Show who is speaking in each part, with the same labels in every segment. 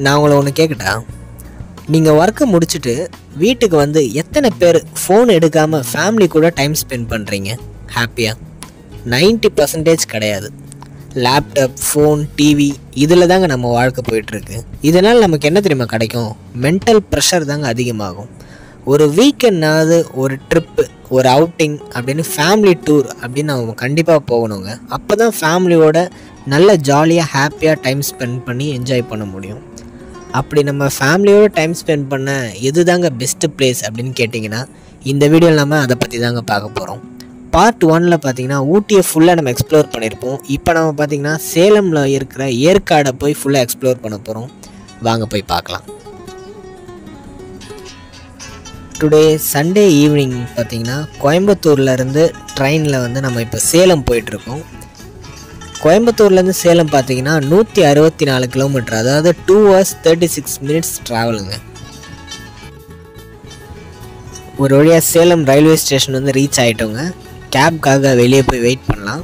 Speaker 1: நான் உங்களை ஒன்று கேட்கட்டா? நீங்கள் ஒர்க்கை முடிச்சுட்டு வீட்டுக்கு வந்து எத்தனை பேர் ஃபோன் எடுக்காமல் ஃபேமிலி கூட டைம் ஸ்பெண்ட் பண்ணுறீங்க ஹாப்பியாக? 90% கிடையாது. லேப்டாப், ஃபோன், டிவி இதில் தாங்க நம்ம வாழ்க்கை போயிட்டுருக்கு. இதனால் நமக்கு என்ன தெரியுமா கிடைக்கும்? மென்டல் ப்ரெஷர் தாங்க அதிகமாகும். ஒரு வீக்கெண்டாவது ஒரு ட்ரிப்பு, ஒரு அவுட்டிங் அப்படின்னு ஃபேமிலி டூர் அப்படின்னு அவங்க கண்டிப்பாக போகணுங்க. அப்போ தான் ஃபேமிலியோட நல்ல ஜாலியாக ஹாப்பியாக டைம் ஸ்பெண்ட் பண்ணி என்ஜாய் பண்ண முடியும். அப்படி நம்ம ஃபேமிலியோட டைம் ஸ்பெண்ட் பண்ண எது தாங்க பெஸ்ட்டு பிளேஸ் அப்படின்னு கேட்டிங்கன்னா, இந்த வீடியோவில் நம்ம அதை பற்றி தாங்க பார்க்க போகிறோம். பார்ட் 1ல் பார்த்தீங்கன்னா ஊட்டியை ஃபுல்லாக நம்ம எக்ஸ்ப்ளோர் பண்ணியிருப்போம். இப்போ நம்ம பார்த்திங்கன்னா சேலமில் இருக்கிற ஏற்காடை போய் ஃபுல்லாக எக்ஸ்ப்ளோர் பண்ண போகிறோம். வாங்க போய் பார்க்கலாம். டுடே சண்டே ஈவினிங் பார்த்திங்கன்னா கோயம்புத்தூர்லேருந்து ட்ரெயினில் வந்து நம்ம இப்போ சேலம் போயிட்டுருக்கோம். கோயம்புத்தூர்லேருந்து சேலம் பார்த்திங்கன்னா 164 கிலோமீட்டர், அதாவது 2 hours 36 minutes ட்ராவலுங்க. ஒரு வழியாக சேலம் ரயில்வே ஸ்டேஷன் வந்து ரீச் ஆகிட்டோங்க. கேப்காக வெளியே போய் வெயிட் பண்ணலாம்.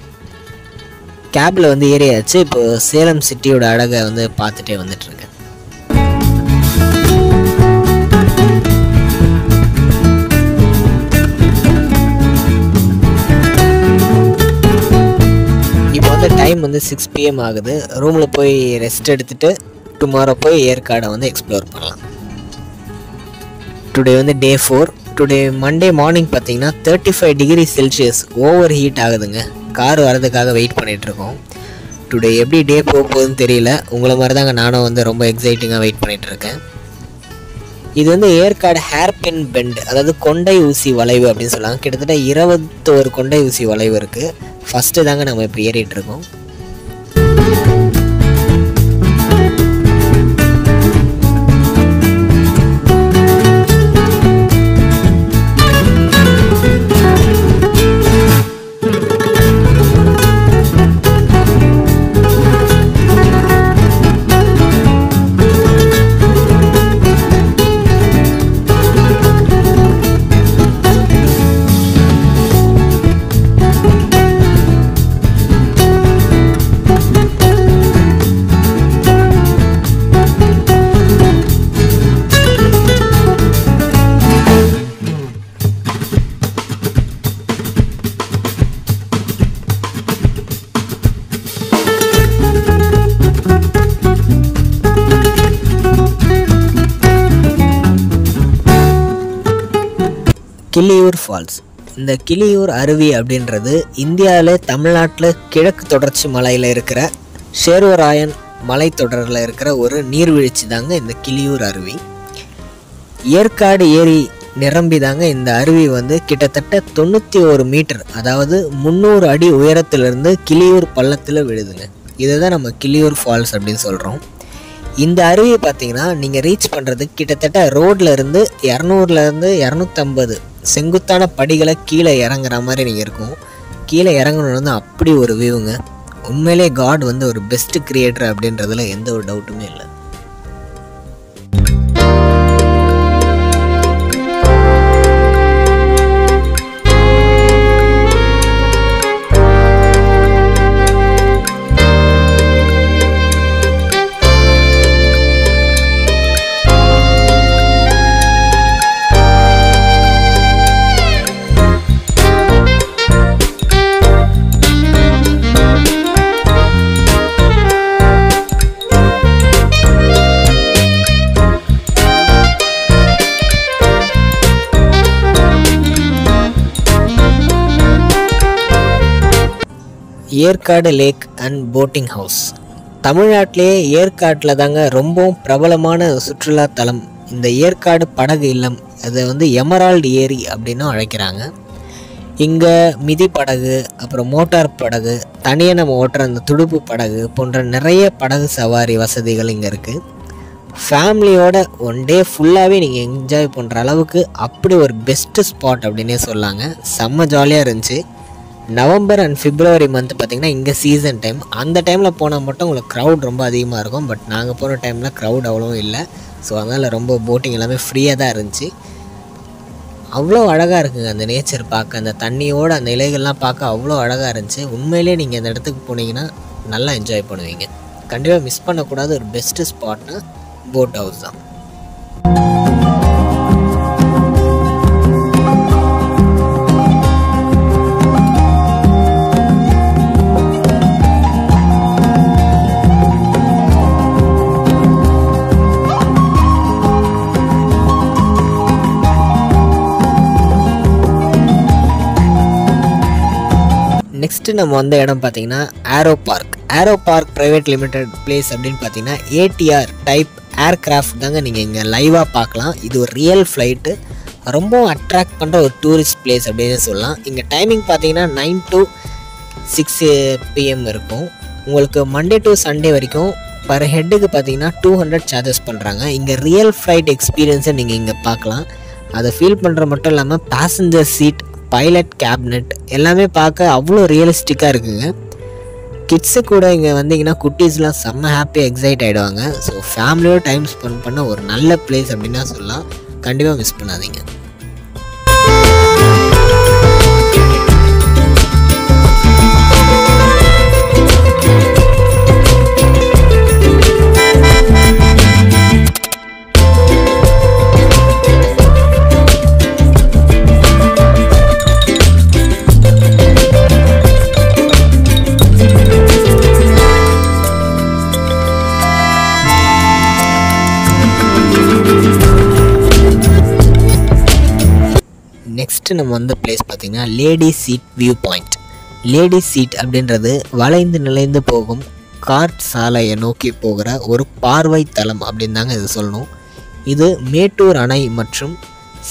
Speaker 1: கேபில் வந்து ஏறியாச்சு. இப்போது சேலம் சிட்டியோட அழகை வந்து பார்த்துட்டே வந்துட்டுருக்கேன். டைம் வந்து 6 PM ஆகுது. ரூமில் போய் ரெஸ்ட் எடுத்துகிட்டு டுமாரோ போய் ஏற்காடை வந்து எக்ஸ்ப்ளோர் பண்ணலாம். டுடே வந்து டே 4. டுடே மண்டே மார்னிங் பார்த்தீங்கன்னா 35 டிகிரி செல்சியஸ் ஓவர் ஹீட் ஆகுதுங்க. கார் வரதுக்காக வெயிட் பண்ணிகிட்ருக்கோம். டுடே எப்படி டே போக போகுதுன்னு தெரியல. உங்களை மாதிரி தாங்க நானும் வந்து ரொம்ப எக்ஸைட்டிங்காக வெயிட் பண்ணிகிட்ருக்கேன். இது வந்து ஏற்காடு ஹேர்பின் பெண்ட், அதாவது கொண்டை ஊசி வளைவு அப்படின்னு சொல்லுவாங்க. கிட்டத்தட்ட 21 கொண்டை ஊசி வளைவு இருக்குது. ஃபஸ்ட்டு தாங்க நம்ம இப்போ ஏறிட்டுருக்கோம். கிளியூர் ஃபால்ஸ். இந்த கிளியூர் அருவி அப்படின்றது இந்தியாவில் தமிழ்நாட்டில் கிழக்கு தொடர்ச்சி மலையில் இருக்கிற சேர்வராயன் மலைத்தொடரில் இருக்கிற ஒரு நீர்வீழ்ச்சி தாங்க இந்த கிளியூர் அருவி. ஏற்காடு ஏரி நிரம்பி தாங்க இந்த அருவி வந்து கிட்டத்தட்ட 91 மீட்டர், அதாவது 300 அடி உயரத்திலிருந்து கிளியூர் பள்ளத்தில் விழுதுங்க. இதை தான் நம்ம கிளியூர் ஃபால்ஸ் அப்படின்னு சொல்கிறோம். இந்த அருவியை பார்த்தீங்கன்னா நீங்கள் ரீச் பண்ணுறதுக்கு கிட்டத்தட்ட ரோட்ல இருந்து 200லேருந்து 250 செங்குத்தான படிகளை கீழே இறங்குற மாதிரி நீங்கள் இருக்கும். கீழே இறங்கணுன்னு வந்து அப்படி ஒரு வியூங்க. உண்மையிலே காட் வந்து ஒரு பெஸ்ட் கிரியேட்டர் அப்படின்றதுல எந்த ஒரு டவுட்டுமே இல்லை. Yercaud lake and boating house. தமிழ்நாட்டிலேயே ஏற்காட்டில் தாங்க ரொம்பவும் பிரபலமான சுற்றுலா தலம் இந்த ஏற்காடு படகு இல்லம். அதை வந்து எமரால்டு ஏரி அப்படின்னும் அழைக்கிறாங்க. இங்கே மிதி படகு, அப்புறம் மோட்டார் படகு, தனியாக நம்ம ஓட்டுற அந்த துடுப்பு படகு போன்ற நிறைய படகு சவாரி வசதிகள் இங்கே இருக்குது. ஃபேமிலியோட ஒன் டே ஃபுல்லாகவே நீங்கள் என்ஜாய் பண்ணுற அளவுக்கு அப்படி ஒரு பெஸ்ட்டு ஸ்பாட் அப்படின்னே சொல்லாங்க. செம்ம ஜாலியாக இருந்துச்சு. நவம்பர் அண்ட் பிப்ரவரி மந்த் பார்த்திங்கன்னா இங்கே சீசன் டைம். அந்த டைமில் போனால் மட்டும் உங்களுக்கு க்ரௌட் ரொம்ப அதிகமாக இருக்கும். பட் நாங்கள் போகிற டைமில் க்ரௌட் அவ்வளோவும் இல்லை. ஸோ அதனால் ரொம்ப போட்டிங் எல்லாமே ஃப்ரீயாக தான் இருந்துச்சு. அவ்வளோ அழகாக இருக்குங்க அந்த நேச்சர் பார்க்க. அந்த தண்ணியோடு அந்த இலைகள்லாம் பார்க்க அவ்வளோ அழகாக இருந்துச்சு. உண்மையிலே நீங்கள் அந்த இடத்துக்கு போனீங்கன்னா நல்லா என்ஜாய் பண்ணுவீங்க. கண்டிப்பாக மிஸ் பண்ணக்கூடாது ஒரு பெஸ்ட்டு ஸ்பாட்னா போட் ஹவுஸ் தான். நெக்ஸ்ட்டு நம்ம வந்த இடம் பார்த்திங்கன்னா aero park private limited place அப்படின்னு பார்த்தீங்கன்னா ATR டைப் ஏர்க்ராஃப்ட் தாங்க நீங்கள் இங்கே லைவாக பார்க்கலாம். இது ஒரு ரியல் ஃப்ளைட்டு, ரொம்ப அட்ராக்ட் பண்ணுற ஒரு டூரிஸ்ட் பிளேஸ் அப்படின்னு சொல்லலாம். இங்கே டைமிங் பார்த்தீங்கன்னா 9 to 6 PM இருக்கும். உங்களுக்கு மண்டே டு சண்டே வரைக்கும் பர் ஹெட்டுக்கு பார்த்தீங்கன்னா 200 சார்ஜஸ் பண்ணுறாங்க. இங்கே ரியல் ஃப்ளைட் எக்ஸ்பீரியன்ஸை நீங்கள் இங்கே பார்க்கலாம். அதை ஃபீல் பண்ணுற மட்டும் இல்லாமல் பேசஞ்சர் சீட், பைலட் கேபினட் எல்லாமே பார்க்க அவ்வளோ ரியலிஸ்டிக்காக இருக்குங்க. கிட்ஸு கூட இங்கே வந்தீங்கன்னா குட்டீஸ்லாம் செம்ம ஹாப்பியாக எக்ஸைட் ஆகிடுவாங்க. ஸோ ஃபேமிலியோட டைம் ஸ்பெண்ட் பண்ண ஒரு நல்ல பிளேஸ் அப்படின்னா சொல்லலாம். கண்டிப்பாக மிஸ் பண்ணாதீங்க. நெக்ஸ்ட்டு நம்ம வந்த பிளேஸ் பார்த்திங்கன்னா lady seat view point. Lady seat அப்படின்றது வளைந்து நிலைந்து போகும் கார்ட் சாலையை நோக்கி போகிற ஒரு பார்வை தளம் அப்படின்னு தாங்க இது சொல்லணும். இது மேட்டூர் அணை மற்றும்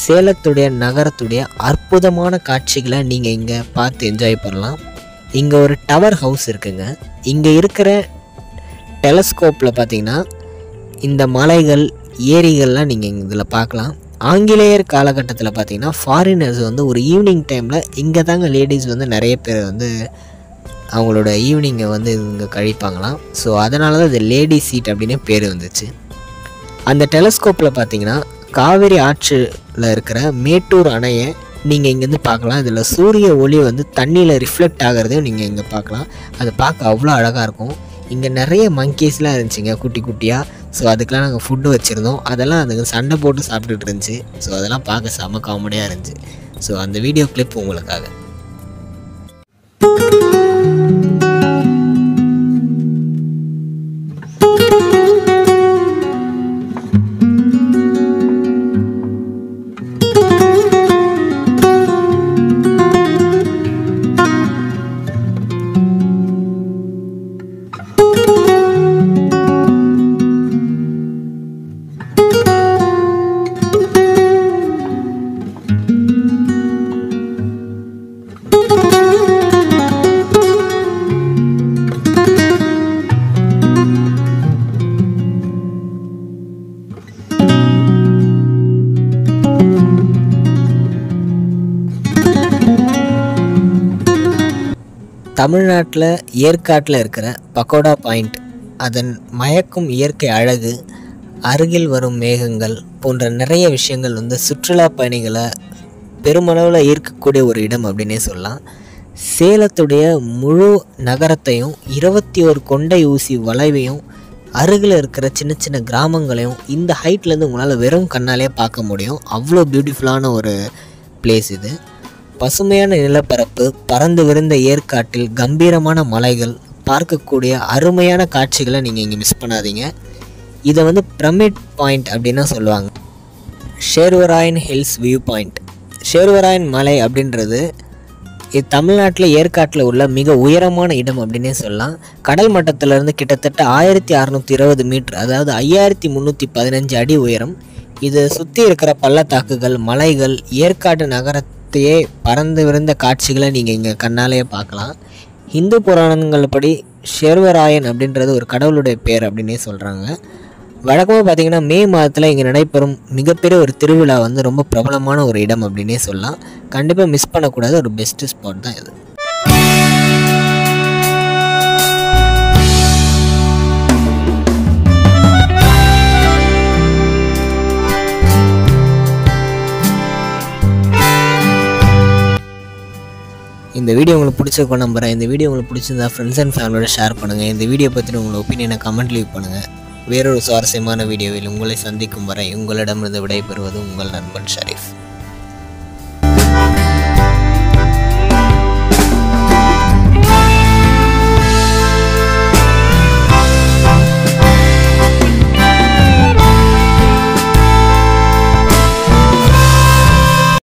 Speaker 1: சேலத்துடைய நகரத்துடைய அற்புதமான காட்சிகளை நீங்கள் இங்கே பார்த்து என்ஜாய் பண்ணலாம். இங்கே ஒரு டவர் ஹவுஸ் இருக்குங்க. இங்கே இருக்கிற டெலஸ்கோப்பில் பார்த்திங்கன்னா இந்த மலைகள், ஏரிகள்லாம் நீங்கள் இதில் பார்க்கலாம். ஆங்கிலேயர் காலகட்டத்தில் பார்த்திங்கன்னா ஃபாரினர்ஸ் வந்து ஒரு ஈவினிங் டைமில் இங்கே தாங்க லேடிஸ் வந்து நிறைய பேர் வந்து அவங்களோட ஈவினிங்கை வந்து இங்கே கழிப்பாங்களாம். ஸோ அதனால தான் இது லேடி சீட் அப்படின்னு பேர் வந்துச்சு. அந்த டெலஸ்கோப்பில் பார்த்திங்கன்னா காவேரி ஆற்றில் இருக்கிற மேட்டூர் அணையை நீங்கள் இங்கேருந்து பார்க்கலாம். இதில் சூரிய ஒளி வந்து தண்ணியில் ரிஃப்ளெக்ட் ஆகிறதையும் நீங்கள் இங்கே பார்க்கலாம். அது பார்க்க அவ்வளோ அழகாக இருக்கும். இங்கே நிறைய மங்கீஸ்லாம் இருந்துச்சுங்க குட்டி குட்டியாக. ஸோ அதுக்கெலாம் நாங்கள் ஃபுட்டு வச்சுருந்தோம். அதெல்லாம் அதுக்கு சண்டை போட்டு சாப்பிட்டுட்டு இருந்துச்சு. ஸோ அதெல்லாம் பார்க்க செம்ம காமெடியாக இருந்துச்சு. ஸோ அந்த வீடியோ கிளிப் உங்களுக்காக. தமிழ்நாட்டில் ஏற்காட்டில் இருக்கிற பக்கோடா பாயிண்ட், அதன் மயக்கும் இயற்கை அழகு, அருகில் வரும் மேகங்கள் போன்ற நிறைய விஷயங்கள் வந்து சுற்றுலா பயணிகளை பெருமளவில் ஈர்க்கக்கூடிய ஒரு இடம் அப்படின்னே சொல்லலாம். சேலத்துடைய முழு நகரத்தையும் 21 கொண்டை ஊசி வளைவையும் அருகில் இருக்கிற சின்ன சின்ன கிராமங்களையும் இந்த ஹைட்லேருந்து உங்களால் வெறும் கண்ணாலே பார்க்க முடியும். அவ்வளோ பியூட்டிஃபுல்லான ஒரு பிளேஸ் இது. பசுமையான நிலப்பரப்பு, பறந்து விரிந்த ஏற்காட்டில் கம்பீரமான மலைகள், பார்க்கக்கூடிய அருமையான காட்சிகளை நீங்கள் இங்கே மிஸ் பண்ணாதீங்க. இதை வந்து பிரமிட் பாயிண்ட் அப்படின்னு சொல்லுவாங்க. ஷேர்வராயன் ஹில்ஸ் வியூ பாயிண்ட். ஷேர்வராயன் மலை அப்படின்றது இது தமிழ்நாட்டில் ஏற்காட்டில் உள்ள மிக உயரமான இடம் அப்படின்னே சொல்லலாம். கடல் மட்டத்திலிருந்து கிட்டத்தட்ட 1620 மீட்டர், அதாவது 5315 அடி உயரம். இது சுற்றி இருக்கிற பள்ளத்தாக்குகள், மலைகள், ஏற்காடு நகரத்தையே பறந்து விரிந்த காட்சிகளை நீங்கள் இங்கே கண்ணாலேயே பார்க்கலாம். இந்து புராணங்கள் படி ஷேர்வராயன் அப்படின்றது ஒரு கடவுளுடைய பேர் அப்படின்னே சொல்கிறாங்க. வழக்கமாக பார்த்திங்கன்னா மே மாதத்தில் இங்கே நடைபெறும் மிகப்பெரிய ஒரு திருவிழா வந்து ரொம்ப பிரபலமான ஒரு இடம் அப்படின்னே சொல்லலாம். கண்டிப்பாக மிஸ் பண்ணக்கூடாது ஒரு பெஸ்ட்டு ஸ்பாட் தான் இது. இந்த வீடியோ உங்களுக்கு பிடிச்சிருக்கோம் நம்புகிறேன். இந்த வீடியோ உங்களுக்கு பிடிச்சிருந்தா ஃப்ரெண்ட்ஸ் அண்ட் ஃபேமிலியோட ஷேர் பண்ணுங்கள். இந்த வீடியோ பற்றின உங்களோட ஒப்பீனியனை கமெண்ட் லீவ் பண்ணுங்கள். வேறொரு சுவாரஸ்யமான வீடியோவில் உங்களை சந்திக்கும் வரை உங்களிடமிருந்து விடைபெறுவது உங்கள் நண்பன் ஷரீஃப்.